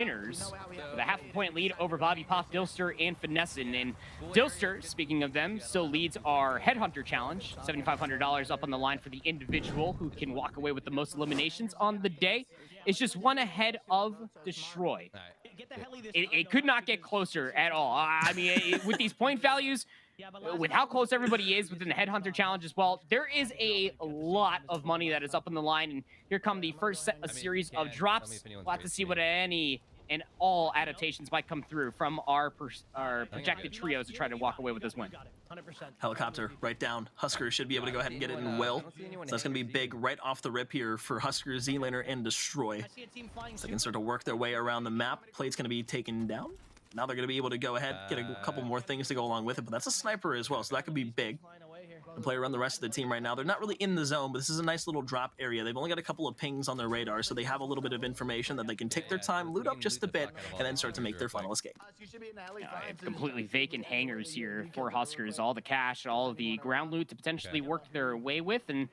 winners with a half-point lead over Bobby Pop, Dilster, and Finessin. And Dilster, speaking of them, still leads our Headhunter Challenge. $7,500 up on the line for the individual who can walk away with the most eliminations on the day. It's just one ahead of Destroy. It could not get closer at all. I mean, with these point values, with how close everybody is within the Headhunter Challenge as well, there is a lot of money that is up on the line. And here come the first set of series of drops. We'll have to see what any and all adaptations might come through from our projected trios to try to walk away with this win. Helicopter right down. Huskerrs should be able to go ahead and get it in well. So that's going to be big right off the rip here for Huskerrs, Z-Laner, and Destroy. So they can start to work their way around the map. Plate's going to be taken down. Now they're going to be able to go ahead, get a couple more things to go along with it, but that's a sniper as well, so that could be big. The play around the rest of the team right now. They're not really in the zone, but this is a nice little drop area. They've only got a couple of pings on their radar, so they have a little bit of information that they can take their time, loot up just a bit, and then start to make their final escape. Completely vacant hangars here for Huskerrs. All the cash, all of the ground loot to potentially work their way with, and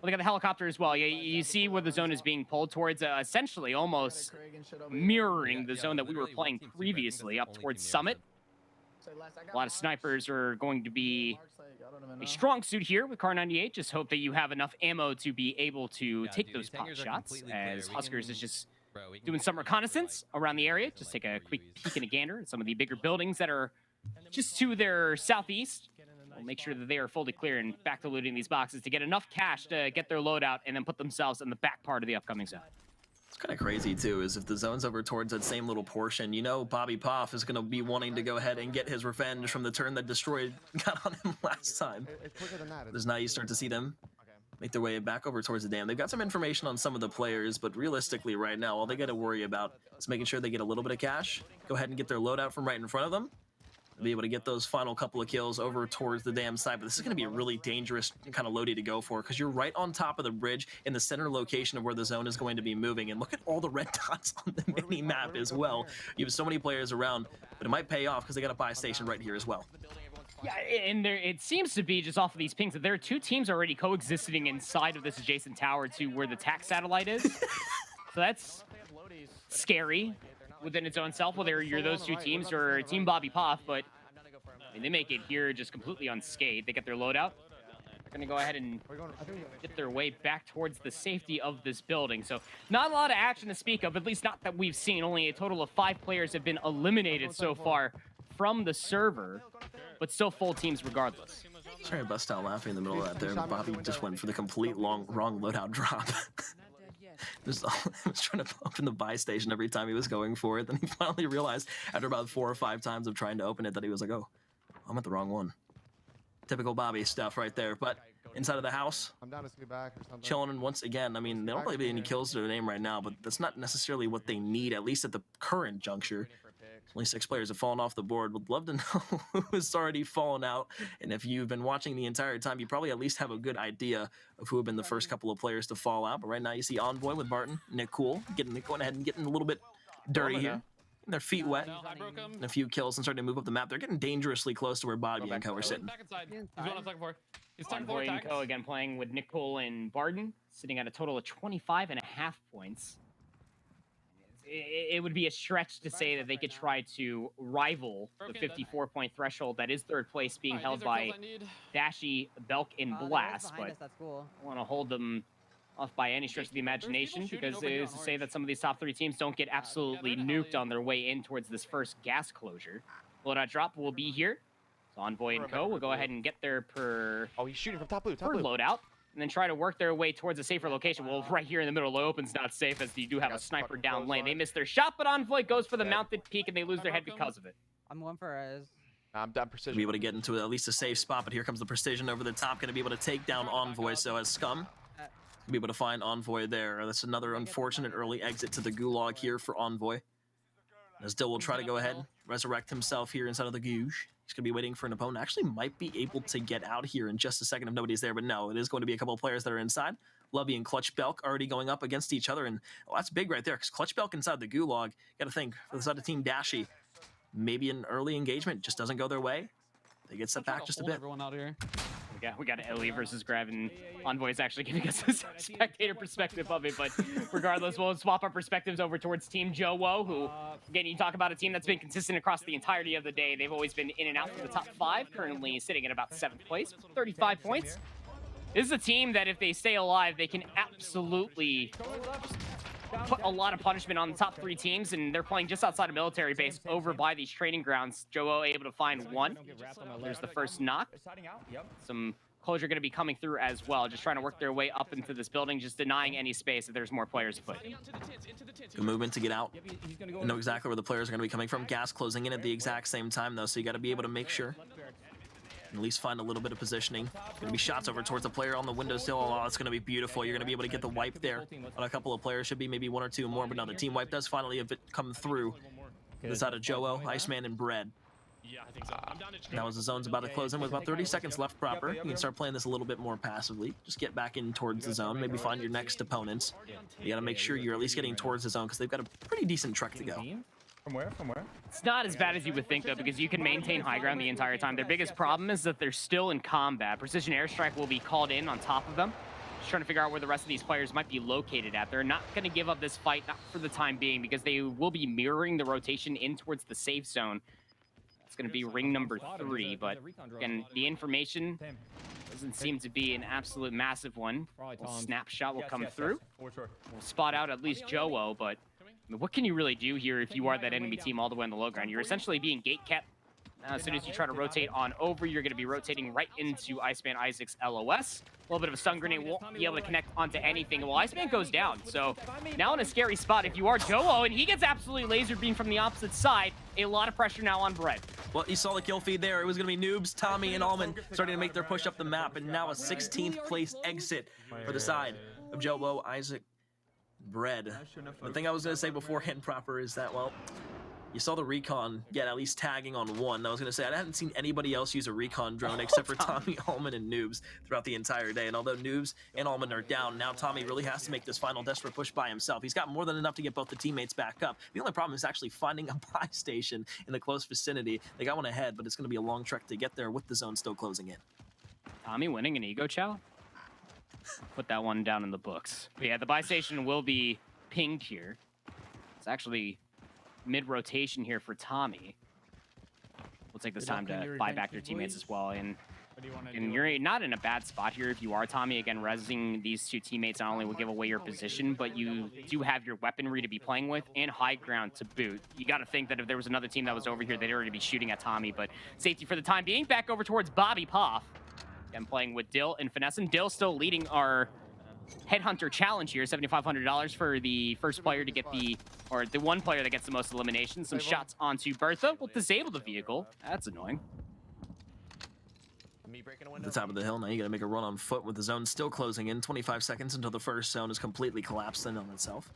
look at the helicopter as well. You see where the zone is being pulled towards, essentially almost mirroring the zone that we were playing previously up towards Summit. A lot of snipers are going to be a strong suit here with Car 98. Just hope that you have enough ammo to be able to take those pop shots, as Huskerrs is just doing some reconnaissance around the area. Just take a quick peek and a gander at some of the bigger buildings that are just to their southeast. We'll make sure that they are fully clear and back to looting these boxes to get enough cash to get their loadout and then put themselves in the back part of the upcoming zone. It's kind of crazy, too, is if the zone's over towards that same little portion, you know Bobby Poff is going to be wanting to go ahead and get his revenge from the turn that Destroy got on him last time. Because now you start to see them make their way back over towards the dam. They've got some information on some of the players, but realistically right now, all they got to worry about is making sure they get a little bit of cash, go ahead and get their loadout from right in front of them, be able to get those final couple of kills over towards the dam side. But this is going to be a really dangerous kind of loadie to go for, because you're right on top of the bridge in the center location of where the zone is going to be moving. And look at all the red dots on the mini map as well. You have so many players around, but it might pay off because they got a buy station right here as well. Yeah, and there it seems to be, just off of these pings, that there are two teams already coexisting inside of this adjacent tower to where the TAC satellite is. So that's scary within its own self, whether you're those two teams or Team Bobby Poff, but I mean, they make it here just completely unscathed. They get their loadout. They're going to go ahead and get their way back towards the safety of this building. So not a lot of action to speak of, at least not that we've seen. Only a total of 5 players have been eliminated so far from the server, but still full teams regardless. Sorry to bust out laughing in the middle of that there. Bobby just went for the complete wrong loadout drop. I was trying to open the buy station every time he was going for it. Then he finally realized after about 4 or 5 times of trying to open it that he was like, oh, I'm at the wrong one. Typical Bobby stuff right there. But inside of the house, chilling, and once again, I mean, they don't really have any kills to their name right now, but that's not necessarily what they need, at least at the current juncture. Only 6 players have fallen off the board. Would love to know who has already fallen out. And if you've been watching the entire time, you probably at least have a good idea of who have been the first couple of players to fall out. But right now you see Envoy with Barton, Nick Cool, going ahead and getting a little bit dirty here. And their feet wet, and a few kills, and starting to move up the map. They're getting dangerously close to where Bobby and Co are sitting. Envoy and Co again playing with Nick Cool and Barton, sitting at a total of 25.5 points. It would be a stretch to say that they could try to rival the 54-point threshold that is third place, being held by Dashy, Belk, and Blast, but I want to hold them off by any stretch of the imagination, because it is to say that some of these top 3 teams don't get absolutely nuked on their way in towards this first gas closure. Loadout drop will be here, so Envoy and Co will go ahead and get their per he's shooting from top blue, loadout, and then try to work their way towards a safer location. Well, right here in the middle, the open's not safe, as you do have a sniper down lane. They miss their shot, but Envoy goes for the mounted peak, and they lose their head because of it. I'm going for Rez. I'm done precision. Be able to get into at least a safe spot, but here comes the precision over the top. Going to be able to take down Envoy, so as Scum, be able to find Envoy there. That's another unfortunate early exit to the gulag here for Envoy. As Dill will try to go ahead, resurrect himself here inside of the Googe. He's going to be waiting for an opponent. Actually might be able to get out here in just a second if nobody's there, but no, it is going to be a couple of players that are inside. Lovey and Clutch Belk already going up against each other, and that's big right there, because Clutch Belk inside the gulag, got to think, for the side of Team Dashy, maybe an early engagement just doesn't go their way. They get set back just a bit. Again, Yeah, we got Ellie versus Grav, and Envoy is actually giving us a spectator perspective of it. But regardless, we'll swap our perspectives over towards Team Joewo, who, again, you talk about a team that's been consistent across the entirety of the day. They've always been in and out from the top 5, currently sitting at about 7th place, 35 points. This is a team that if they stay alive, they can absolutely put a lot of punishment on the top 3 teams, and they're playing just outside of military base over by these training grounds. Joewo able to find one. There's the first knock. Some closure going to be coming through as well, just trying to work their way up into this building, just denying any space if there's more players afoot. Good movement to get out. You know exactly where the players are going to be coming from. Gas closing in at the exact same time, though, so you got to be able to make sure. At least find a little bit of positioning. Going to be shots over towards the player on the window still. Oh, it's going to be beautiful. You're going to be able to get the wipe there on a couple of players. Should be maybe 1 or 2 more, but no, the team wipe does finally come through. This out of Joewo, Iceman, and Bread. Now as the zone's about to close in with about 30 seconds left proper, you can start playing this a little bit more passively. Just get back in towards the zone, maybe find your next opponents. You got to make sure you're at least getting towards the zone because they've got a pretty decent trek to go. From where? From where? It's not as bad as you would think, though, because you can maintain high ground the entire time. Their biggest problem is that they're still in combat. Precision airstrike will be called in on top of them. Just trying to figure out where the rest of these players might be located at. They're not going to give up this fight, not for the time being, because they will be mirroring the rotation in towards the safe zone. It's going to be ring number 3, but again, the information doesn't seem to be an absolute massive one. A snapshot will come through. We'll spot out at least Joewo, but I mean, what can you really do here if you are that enemy team all the way on the low ground? You're essentially being gate kept. As soon as you try to rotate on over, you're going to be rotating right into Iceman Isaac's LOS. A little bit of a stun grenade won't be able to connect onto anything. Well, Iceman goes down, so now in a scary spot if you are Joewo, and he gets absolutely laser beamed from the opposite side. A lot of pressure now on Bread. Well, you saw the kill feed there. It was going to be Noobs, Tommy, and Almond starting to make their push up the map, and now a 16th place exit for the side of Joewo, Isaac, Bread. The thing I was going to say beforehand proper is that, well, you saw the recon get at least tagging on 1. I was going to say, I hadn't seen anybody else use a recon drone except for Tommy, Almond, and Noobs throughout the entire day. And although Noobs and Almond are down, now Tommy really has to make this final desperate push by himself. He's got more than enough to get both the teammates back up. The only problem is actually finding a buy station in the close vicinity. They got one ahead, but it's going to be a long trek to get there with the zone still closing in. Tommy winning an ego chow? Put that one down in the books. But yeah, the buy station will be pinged here. It's actually mid-rotation here for Tommy. We'll take this time to buy back their teammates as well. And you're not in a bad spot here if you are Tommy. Again, resing these 2 teammates not only will give away your position, but you do have your weaponry to be playing with and high ground to boot. You got to think that if there was another team that was over here, they'd already be shooting at Tommy. But safety for the time being. Back over towards Bobby Poff. Again, playing with Dill and Finesse. And Dill still leading our Headhunter challenge here, $7,500 for the first player to get the one player that gets the most eliminations. Some shots onto Bertha will disable the vehicle. That's annoying. At the top of the hill, now you got to make a run on foot with the zone still closing in. 25 seconds until the first zone is completely collapsed in on itself.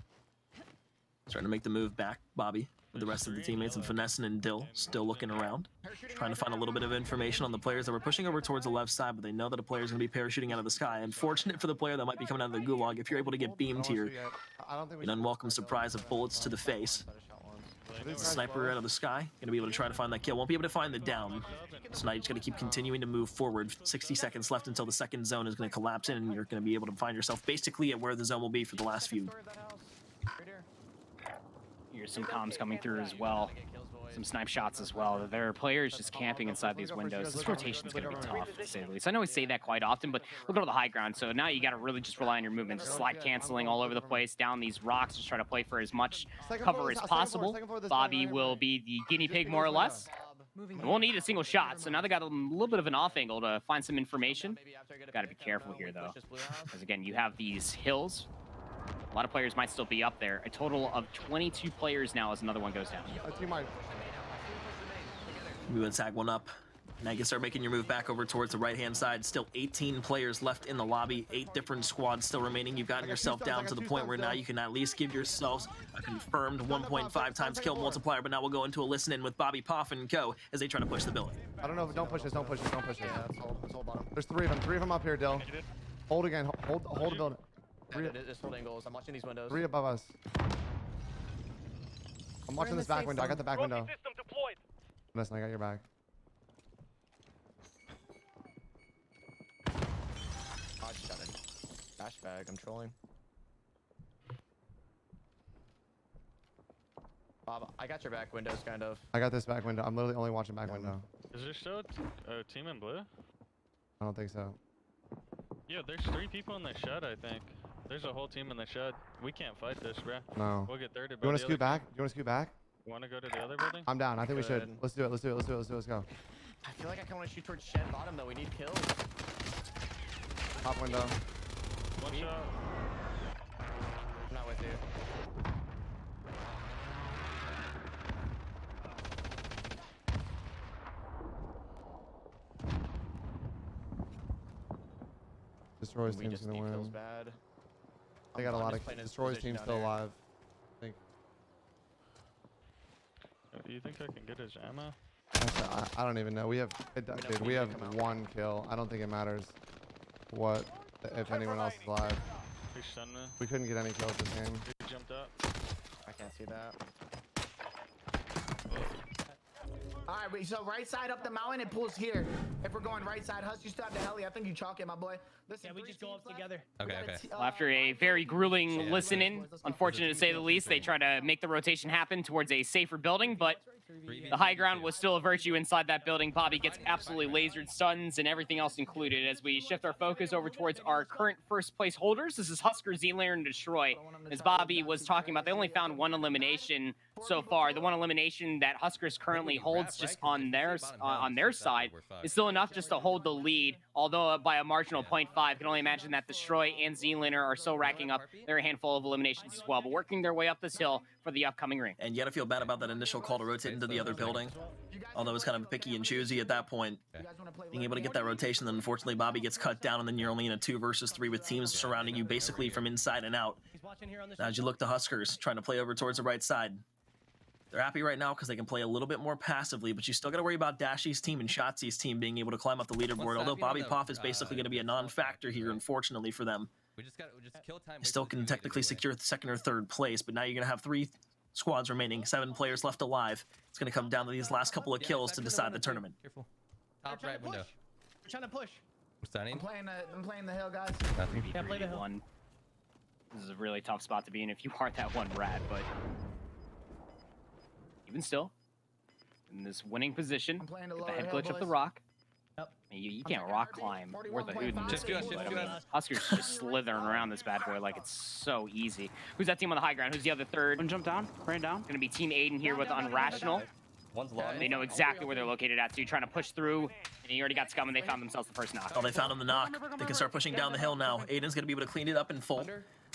Trying to make the move back, Bobby, with the rest of the teammates, and Finesse and Dill still looking around. Trying to find a little bit of information on the players that were pushing over towards the left side, but they know that a player is going to be parachuting out of the sky. Unfortunate for the player that might be coming out of the gulag. If you're able to get beamed here, an unwelcome surprise of bullets to the face. Sniper out of the sky, going to be able to try to find that kill. Won't be able to find the down. So now you're just going to keep continuing to move forward. 60 seconds left until the second zone is going to collapse in, and you're going to be able to find yourself basically at where the zone will be for the last few. Here's some comms coming through as well. Some snipe shots as well. There are players just camping inside these windows. This rotation's going to be tough, to say the least. I know we say that quite often, but look at all the high ground. So now you got to really just rely on your movement. Just slide canceling all over the place, down these rocks, just try to play for as much cover as possible. Bobby will be the guinea pig, more or less. And we'll need a single shot. So now they got a little bit of an off angle to find some information. Got to be careful here, though. Because, again, you have these hills. A lot of players might still be up there. A total of 22 players now as another one goes down. We would tag one up. Now you can start making your move back over towards the right-hand side. Still 18 players left in the lobby. 8 different squads still remaining. You've gotten yourself down to the point where now you can at least give yourselves a confirmed 1.5 times kill multiplier. But now we'll go into a listen-in with Bobby Poff and co. as they try to push the building. I don't know. Don't push this. Don't push this. Don't push this. Yeah, let's hold bottom. There's 3 of them. 3 of them up here, Dill. Hold again. Hold the building. This hold angles. I'm watching these windows. 3 above us. I'm watching this back window. I got the back window. Listen, I got your back. trash bag. I'm trolling. Bob, I got your back windows, kind of. I got this back window. I'm literally only watching back window. Is there still a team in blue? I don't think so. Yeah, there's 3 people in the shed, I think. There's a whole team in the shed. We can't fight this, bruh. No. We'll get thirded. You want to scoot back? You want to scoot back? You want to go to the other building? I'm down. I think we should. Good. Let's do it. Let's do it. Let's do it. Let's do it. Let's go. I feel like I kind of want to shoot towards shed bottom, though. We need kills. Top window. One shot. I'm not with you. Destroy's We team's just gonna need kills win. bad. They got a I'm lot just of. playing his Destroy's position team's down still here. alive. I think. Do you think I can get his ammo? Actually, I don't even know. We have. Dude, we have 1 kill. I don't think it matters what if anyone else is alive. He stunned me. We couldn't get any kills this game. He jumped up. I can't see that. All right, so right side up the mountain, it pulls here. If we're going right side, Hus, you still have the heli. I think you chalk it, my boy. Listen, Yeah, we just go up together. Okay. Well, after a very grueling listen-in, unfortunate to say the least, they try to make the rotation happen towards a safer building, but the high ground was still a virtue inside that building. Bobby gets absolutely lasered, stuns, and everything else included. As we shift our focus over towards our current first place holders, this is Huskerrs, Z-Layer, and Destroy. As Bobby was talking about, they only found 1 elimination so far. The 1 elimination that Huskerrs currently holds just on their side is still enough just to hold the lead, although by a marginal 0.5. Can only imagine that Destroy and Z-Layer are still racking up their handful of eliminations as well, but working their way up this hill for the upcoming ring. And you gotta feel bad about that initial call to rotate into the other building. Although it's kind of picky and choosy at that point. Being able to get that rotation, then unfortunately Bobby gets cut down, and then you're only in a 2 versus 3 with teams surrounding you basically from inside and out. Now, as you look to Huskerrs, trying to play over towards the right side. They're happy right now because they can play a little bit more passively, but you still got to worry about Dashy's team and Shotzi's team being able to climb up the leaderboard, although Bobby Poff is basically going to be a non-factor here, unfortunately for them. We just kill time. They still can technically secure 2nd or 3rd place, but now you're going to have 3 squads remaining, 7 players left alive. It's going to come down to these last couple of kills to decide the tournament. Careful. Top right window. We're trying to push. I'm stunning. I'm playing the hill, guys. Nothing. Can't play the hill. This is a really tough spot to be in if you aren't that one rat, but even still, in this winning position, I'm playing the get the lower head hill, glitch up the boys. rock. I mean, you can't rock climb worth a hoot in this Just do game, it, but, just I do mean, it. Huskerrs just slithering around this bad boy like it's so easy. Who's that team on the high ground? Who's the other third? One jump down, ran down. Gonna be Team Aydan here with Unrational. One's long. They know exactly where they're located at, so you're trying to push through, and you already got scum, and they found themselves the first knock. Oh, they found him the knock. They can start pushing down the hill now. Aydan's going to be able to clean it up in full.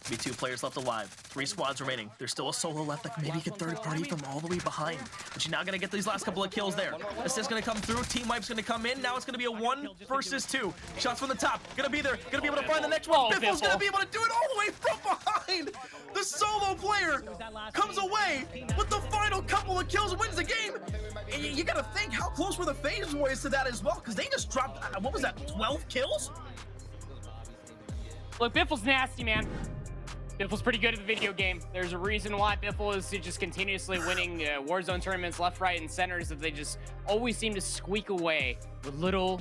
Be 2 players left alive. 3 squads remaining. There's still a solo left that can maybe get 3rd party from all the way behind. But you're now going to get these last couple of kills there. Assist going to come through. Team wipe's going to come in. Now it's going to be a 1 versus 2. Shots from the top. Going to be there. Going to be able to find the next one. Biffle's going to be able to do it all the way from behind. The solo player comes away with the final couple of kills and wins the game. And you got to think, how close were the FaZe boys to that as well? Because they just dropped, what was that, 12 kills? Look, Biffle's nasty, man. Biffle's pretty good at the video game. There's a reason why Biffle is just continuously winning Warzone tournaments left, right, and centers, that they just always seem to squeak away with little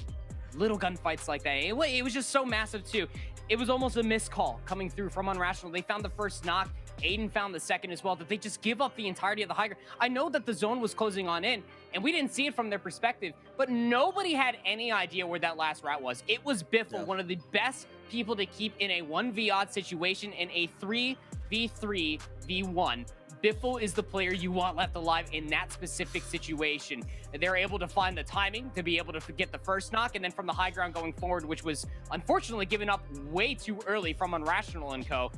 gunfights like that. It was just so massive, too. It was almost a missed call coming through from Unrational. They found the first knock. Aydan found the second as well, that they just give up the entirety of the high ground. I know that the zone was closing on in, and we didn't see it from their perspective, but nobody had any idea where that last rat was. It was Biffle, one of the best people to keep in a 1v odd situation in a 3v3 v1. Biffle is the player you want left alive in that specific situation. They're able to find the timing to be able to get the first knock, and then from the high ground going forward, which was unfortunately given up way too early from Unrational and co.